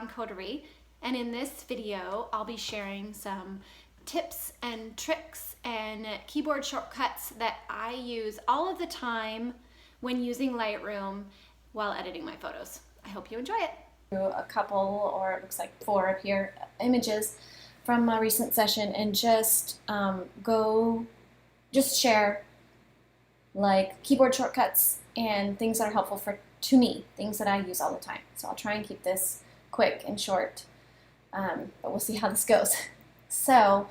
on Coterie, and in this video I'll be sharing some tips and tricks and keyboard shortcuts that I use all of the time when using Lightroom while editing my photos. I hope you enjoy it. A couple, or it looks like 4 up here, images from a recent session, and just share like keyboard shortcuts and things that are helpful to me, things that I use all the time. So I'll try and keep this quick and short, but we'll see how this goes. So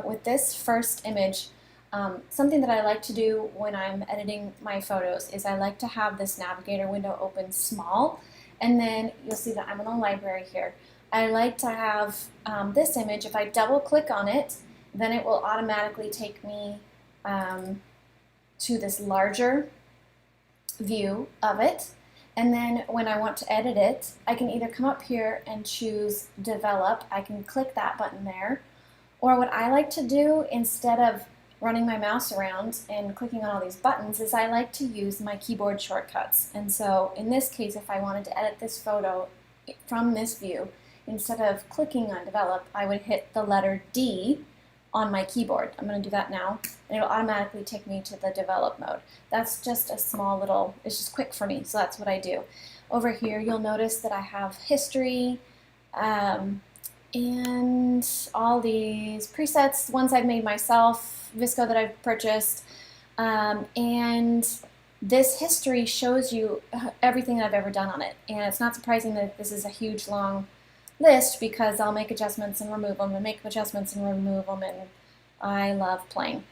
with this first image, something that I like to do when I'm editing my photos is I like to have this navigator window open small, and then you'll see that I'm in the library here. I like to have this image, if I double click on it, then it will automatically take me to this larger view of it. And then when I want to edit it, I can either come up here and choose develop. I can click that button there. Or what I like to do, instead of running my mouse around and clicking on all these buttons, is I like to use my keyboard shortcuts. And so in this case, if I wanted to edit this photo from this view, instead of clicking on develop, I would hit the letter D on my keyboard. I'm going to do that now, and it'll automatically take me to the develop mode. That's just a small little, it's just quick for me, so that's what I do. Over here you'll notice that I have history and all these presets, ones I've made myself, Visco that I've purchased, and this history shows you everything that I've ever done on it. And it's not surprising that this is a huge long list, because I'll make adjustments and remove them and make adjustments and remove them, and I love playing.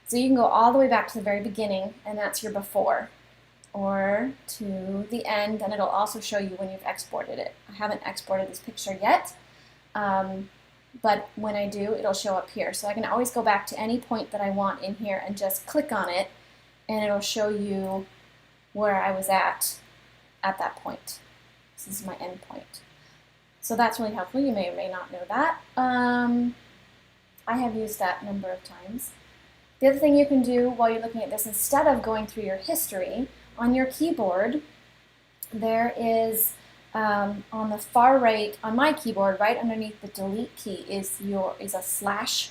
So you can go all the way back to the very beginning, and that's your before, or to the end, and it'll also show you when you've exported it. I haven't exported this picture yet, but when I do, it'll show up here. So I can always go back to any point that I want in here and just click on it, and it'll show you where I was at that point. This is my end point. So that's really helpful. You may or may not know that. I have used that a number of times. The other thing you can do while you're looking at this, instead of going through your history, on your keyboard, there is on the far right, on my keyboard, right underneath the delete key is a slash.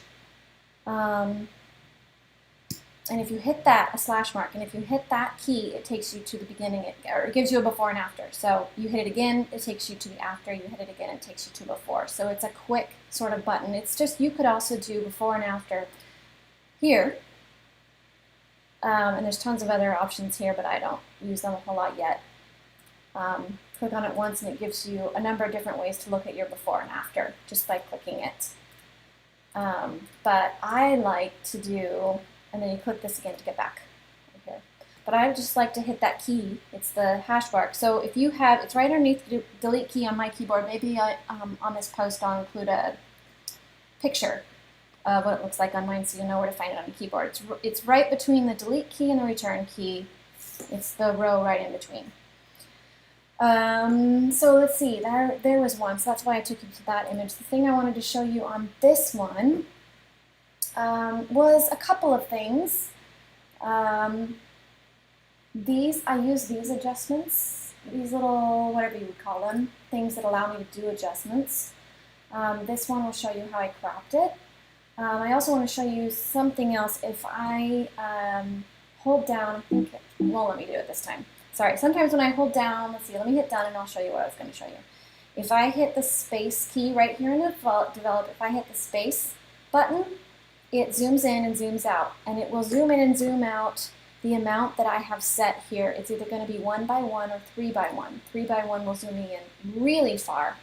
And if you hit that, a slash mark, and if you hit that key, it takes you to the beginning, or it gives you a before and after. So you hit it again, it takes you to the after, you hit it again, it takes you to before. So it's a quick sort of button. It's just, you could also do before and after here. And there's tons of other options here, but I don't use them a whole lot yet. Click on it once and it gives you a number of different ways to look at your before and after just by clicking it. But I like to do, and then you click this again to get back over here. But I just like to hit that key. It's the hash mark. So if you have, it's right underneath the delete key on my keyboard. Maybe on this post I'll include a picture of what it looks like on mine, so you know where to find it on the keyboard. It's right between the delete key and the return key. It's the row right in between. So let's see, there was one, so that's why I took you to that image. The thing I wanted to show you on this one was a couple of things. I use these adjustments, these little, whatever you would call them, things that allow me to do adjustments. This one will show you how I cropped it. I also want to show you something else. If I hold down, I think it won't let me do it this time. Sorry, sometimes when I hold down, let's see, let me hit done and I'll show you what I was going to show you. If I hit the space key right here in the develop, if I hit the space button, it zooms in and zooms out, and it will zoom in and zoom out the amount that I have set here. It's either going to be 1 by 1 or 3 by 1. 3 by 1 will zoom me in really far.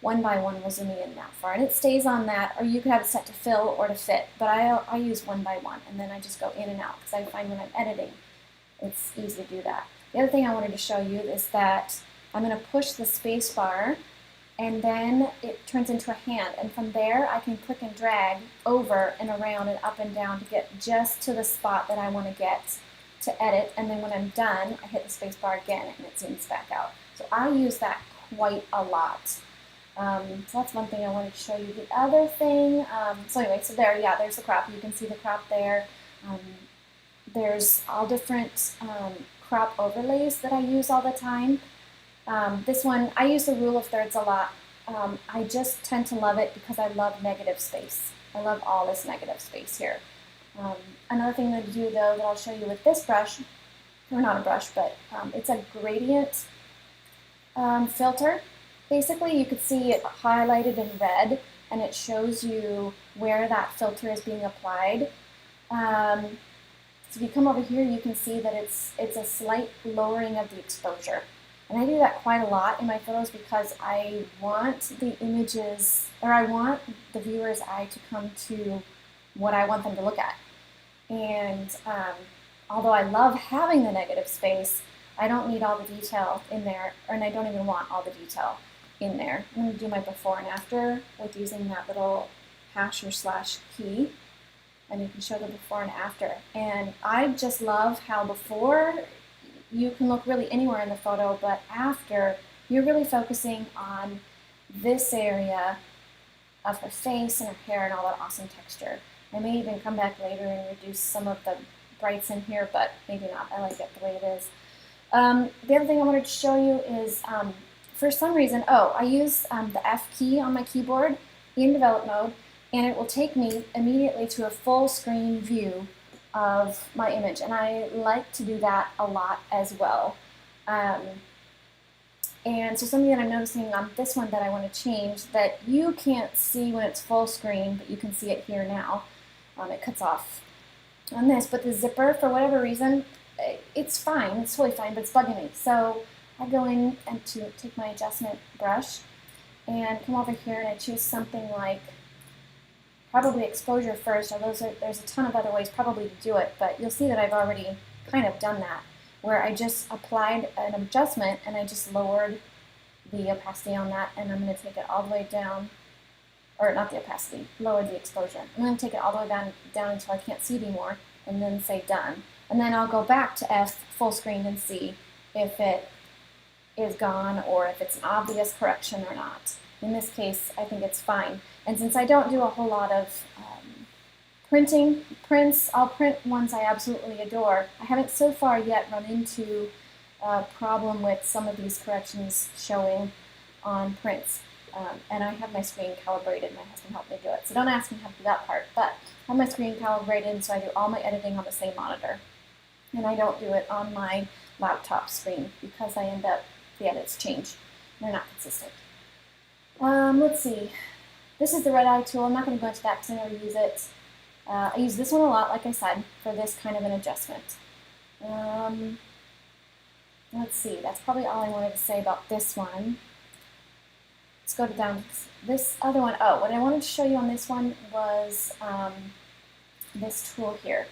1 by 1 will zoom me in that far, and it stays on that, or you could have it set to fill or to fit, but I use 1 by 1, and then I just go in and out, because I find when I'm editing, it's easy to do that. The other thing I wanted to show you is that I'm going to push the space bar, and then it turns into a hand, and from there I can click and drag over and around and up and down to get just to the spot that I want to get to edit, and then when I'm done I hit the space bar again and it zooms back out. So I use that quite a lot. So that's one thing I wanted to show you. The other thing, so anyway, so there, yeah, there's the crop. You can see the crop there. There's all different crop overlays that I use all the time. This one, I use the rule of thirds a lot. I just tend to love it because I love negative space. I love all this negative space here. Another thing to do though that I'll show you with this brush, or not a brush, but it's a gradient filter. Basically, you could see it highlighted in red, and it shows you where that filter is being applied. So if you come over here, you can see that it's a slight lowering of the exposure. And I do that quite a lot in my photos because I want the images, or I want the viewer's eye to come to what I want them to look at. And although I love having the negative space, I don't need all the detail in there, and I don't even want all the detail in there. I'm going to do my before and after with using that little hash or slash key, and you can show the before and after. And I just love how before you can look really anywhere in the photo, but after you're really focusing on this area of her face and her hair and all that awesome texture. I may even come back later and reduce some of the brights in here, but maybe not. I like it the way it is. The other thing I wanted to show you is, for some reason, I use the F key on my keyboard in develop mode, and it will take me immediately to a full screen view of my image, and I like to do that a lot as well. And so something that I'm noticing on this one that I want to change that you can't see when it's full screen, but you can see it here now. It cuts off on this, but the zipper, for whatever reason, it's fine, it's totally fine, but it's bugging me. So I go in and to take my adjustment brush and come over here and I choose something like probably exposure first, although there's a ton of other ways probably to do it, but you'll see that I've already kind of done that, where I just applied an adjustment and I just lowered the opacity on that, and I'm going to take it all the way down, or not the opacity, lowered the exposure. I'm going to take it all the way down until I can't see anymore, and then say done. And then I'll go back to F full screen and see if it is gone or if it's an obvious correction or not. In this case, I think it's fine. And since I don't do a whole lot of prints, I'll print ones I absolutely adore. I haven't so far yet run into a problem with some of these corrections showing on prints. And I have my screen calibrated. My husband helped me do it. So don't ask me how to do that part. But I have my screen calibrated, so I do all my editing on the same monitor. And I don't do it on my laptop screen because I end up, the edits change. They're not consistent. Let's see. This is the red eye tool. I'm not going to go into that because I never use it. I use this one a lot, like I said, for this kind of an adjustment. Let's see. That's probably all I wanted to say about this one. Let's go down to this other one. Oh, what I wanted to show you on this one was this tool here.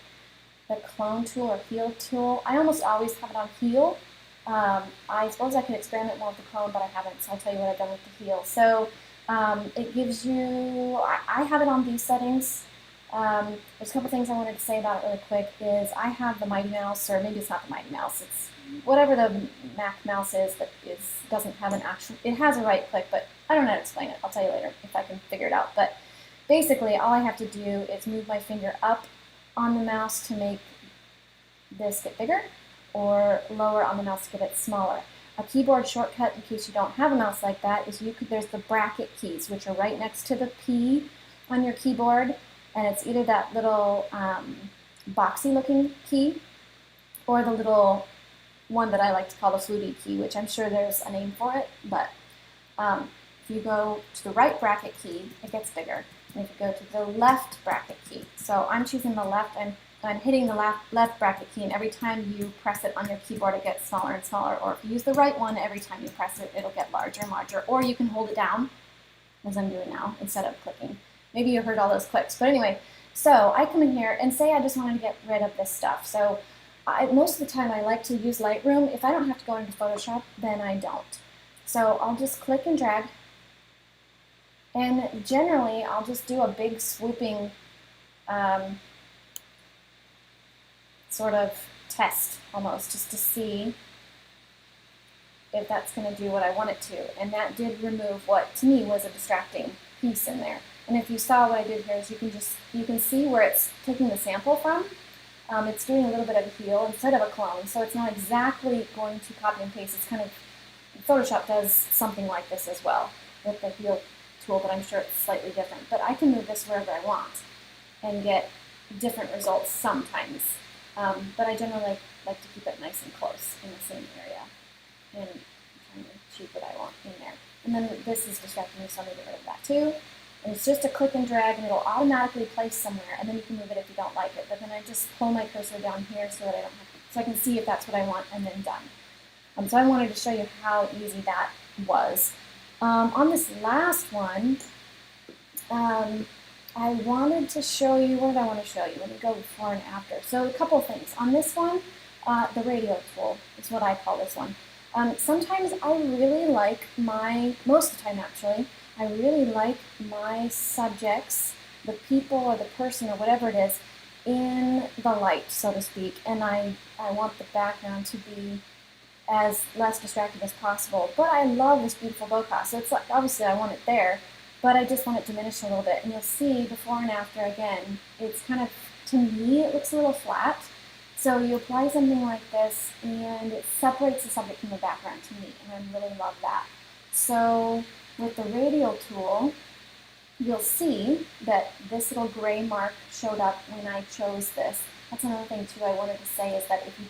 The clone tool or heal tool. I almost always have it on heal. I suppose I could experiment more with the clone, but I haven't, so I'll tell you what I've done with the heal. So it gives you, I have it on these settings. There's a couple things I wanted to say about it really quick is I have the Mighty Mouse, or maybe it's not the Mighty Mouse, it's whatever the Mac mouse is that doesn't have an actual, it has a right click, but I don't know how to explain it. I'll tell you later if I can figure it out. But basically all I have to do is move my finger up on the mouse to make this get bigger, or lower on the mouse to get it smaller. A keyboard shortcut, in case you don't have a mouse like that, is there's the bracket keys, which are right next to the P on your keyboard, and it's either that little boxy looking key, or the little one that I like to call the fluty key, which I'm sure there's a name for it, but if you go to the right bracket key, it gets bigger. And if you go to the left bracket key, so I'm choosing the left, and I'm hitting the left bracket key, and every time you press it on your keyboard, it gets smaller and smaller. Or if you use the right one, every time you press it, it'll get larger and larger. Or you can hold it down, as I'm doing now, instead of clicking. Maybe you heard all those clicks. But anyway, so I come in here and say I just wanted to get rid of this stuff. So most of the time I like to use Lightroom. If I don't have to go into Photoshop, then I don't. So I'll just click and drag. And generally, I'll just do a big swooping sort of test almost, just to see if that's going to do what I want it to. And that did remove what to me was a distracting piece in there. And if you saw what I did here, is you can see where it's taking the sample from. It's doing a little bit of a heal instead of a clone, so it's not exactly going to copy and paste. It's kind of, Photoshop does something like this as well. with the heel tool, but I'm sure it's slightly different. But I can move this wherever I want and get different results sometimes. But I generally like to keep it nice and close in the same area. And I'm trying to choose what I want in there. And then this is distracting me, so I'm going to get rid of that too. And it's just a click and drag, and it'll automatically place somewhere, and then you can move it if you don't like it. But then I just pull my cursor down here so that I don't have to, so I can see if that's what I want, and then done. So I wanted to show you how easy that was. On this last one, I wanted to show you, what did I want to show you? Let me go before and after. So a couple of things. On this one, the radio tool is what I call this one. Sometimes I really like most of the time actually, I really like my subjects, the people or the person or whatever it is, in the light, so to speak, and I want the background to be as less distracting as possible. But I love this beautiful bokeh, so it's like, obviously I want it there, but I just want it diminished a little bit. And you'll see before and after again, it's kind of, to me, it looks a little flat. So you apply something like this, and it separates the subject from the background to me, and I really love that. So with the radial tool, you'll see that this little gray mark showed up when I chose this. That's another thing too I wanted to say, is that if you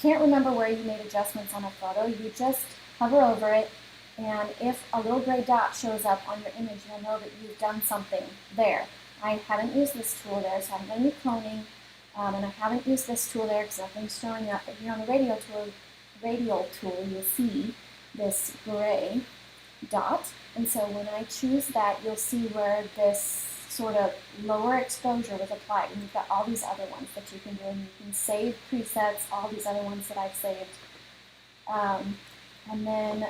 can't remember where you made adjustments on a photo, you just hover over it, and if a little gray dot shows up on your image, you'll know that you've done something there. I haven't used this tool there, so I haven't done any cloning, and I haven't used this tool there because nothing's showing up. But here on the radial tool, you'll see this gray dot, and so when I choose that, you'll see where this sort of lower exposure was applied, and you've got all these other ones that you can do, and you can save presets, all these other ones that I've saved, and then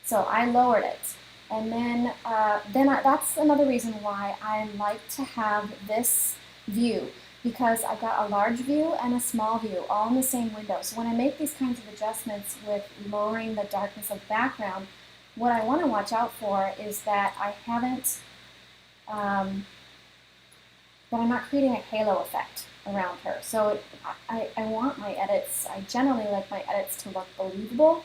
so I lowered it, and then that's another reason why I like to have this view, because I've got a large view and a small view all in the same window. So when I make these kinds of adjustments with lowering the darkness of the background, what I want to watch out for is that I haven't, that I'm not creating a halo effect around her. So I want my edits, I generally like my edits to look believable,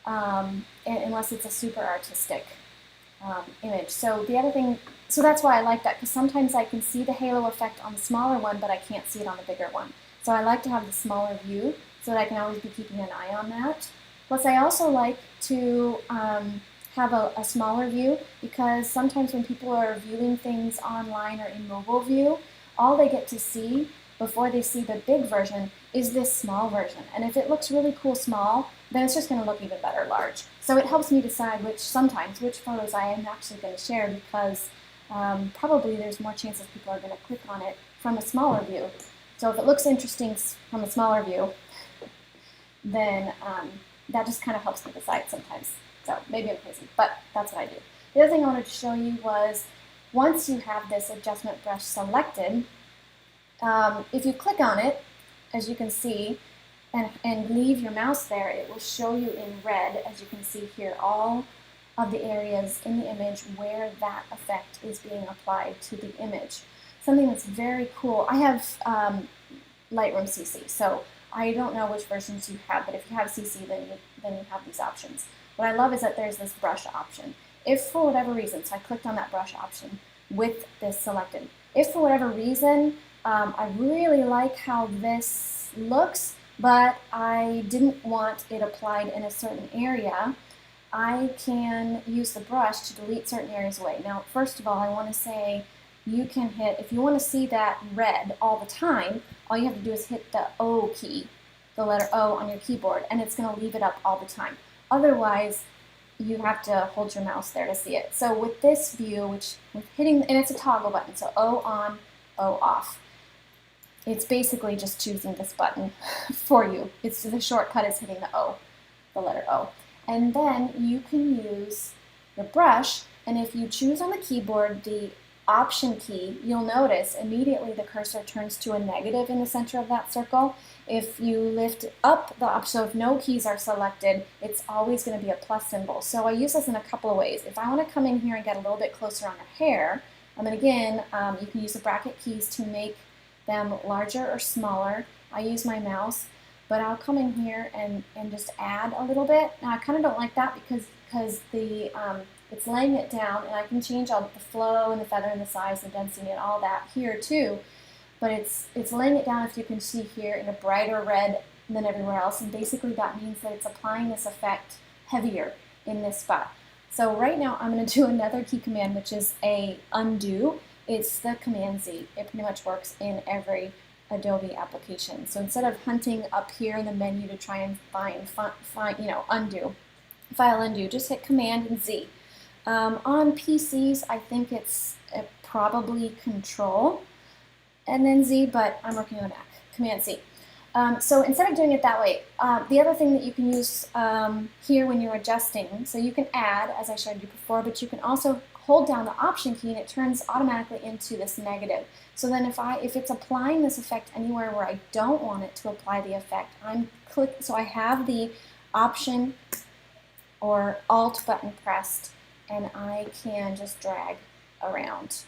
unless it's a super artistic image. So the other thing, so that's why I like that, because sometimes I can see the halo effect on the smaller one, but I can't see it on the bigger one. So I like to have the smaller view so that I can always be keeping an eye on that. Plus I also like to have a smaller view, because sometimes when people are viewing things online or in mobile view, all they get to see before they see the big version is this small version. And if it looks really cool small, then it's just going to look even better large. So it helps me decide which photos I am actually going to share, because probably there's more chances people are going to click on it from a smaller view. So if it looks interesting from a smaller view, then that just kind of helps me decide sometimes. So maybe I'm crazy, but that's what I do. The other thing I wanted to show you was, once you have this adjustment brush selected, if you click on it, as you can see, and leave your mouse there, it will show you in red, as you can see here, all of the areas in the image where that effect is being applied to the image. Something that's very cool. I have Lightroom CC, so I don't know which versions you have, but if you have CC, then you have these options. What I love is that there's this brush option. If for whatever reason, so I clicked on that brush option with this selected. If for whatever reason, I really like how this looks, but I didn't want it applied in a certain area, I can use the brush to delete certain areas away. Now, first of all, I want to say you can hit, if you want to see that red all the time, all you have to do is hit the O key, the letter O on your keyboard, and it's going to leave it up all the time. Otherwise, you have to hold your mouse there to see it. So with this view, with hitting, and it's a toggle button, so O on, O off. It's basically just choosing this button for you. It's the shortcut is hitting the O, the letter O. And then you can use the brush, and if you choose on the keyboard the Option key, you'll notice immediately the cursor turns to a negative in the center of that circle. If you lift up the option, so if no keys are selected, it's always going to be a plus symbol. So I use this in a couple of ways. If I want to come in here and get a little bit closer on her hair, and then again, you can use the bracket keys to make them larger or smaller. I use my mouse. but I'll come in here and just add a little bit. Now I kind of don't like that because the it's laying it down, and I can change all the flow and the feather and the size and density and all that here too, but it's laying it down, if you can see here, in a brighter red than everywhere else, and basically that means that it's applying this effect heavier in this spot. So right now I'm going to do another key command, which is a undo. It's the Command Z. It pretty much works in every Adobe application. So instead of hunting up here in the menu to try and find undo, file undo, just hit Command and Z. On PCs, I think it's probably Control and then Z, but I'm working on Mac. Command Z. So instead of doing it that way, the other thing that you can use here when you're adjusting, so you can add, as I showed you before, but you can also hold down the Option key and it turns automatically into this negative. So then if it's applying this effect anywhere where I don't want it to apply the effect, so I have the Option or Alt button pressed, and I can just drag around.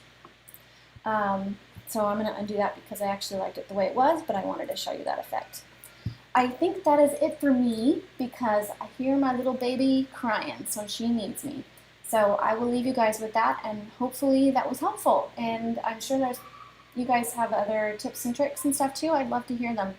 So I'm going to undo that because I actually liked it the way it was, but I wanted to show you that effect. I think that is it for me because I hear my little baby crying, so she needs me. So I will leave you guys with that, and hopefully that was helpful. And I'm sure you guys have other tips and tricks and stuff too. I'd love to hear them.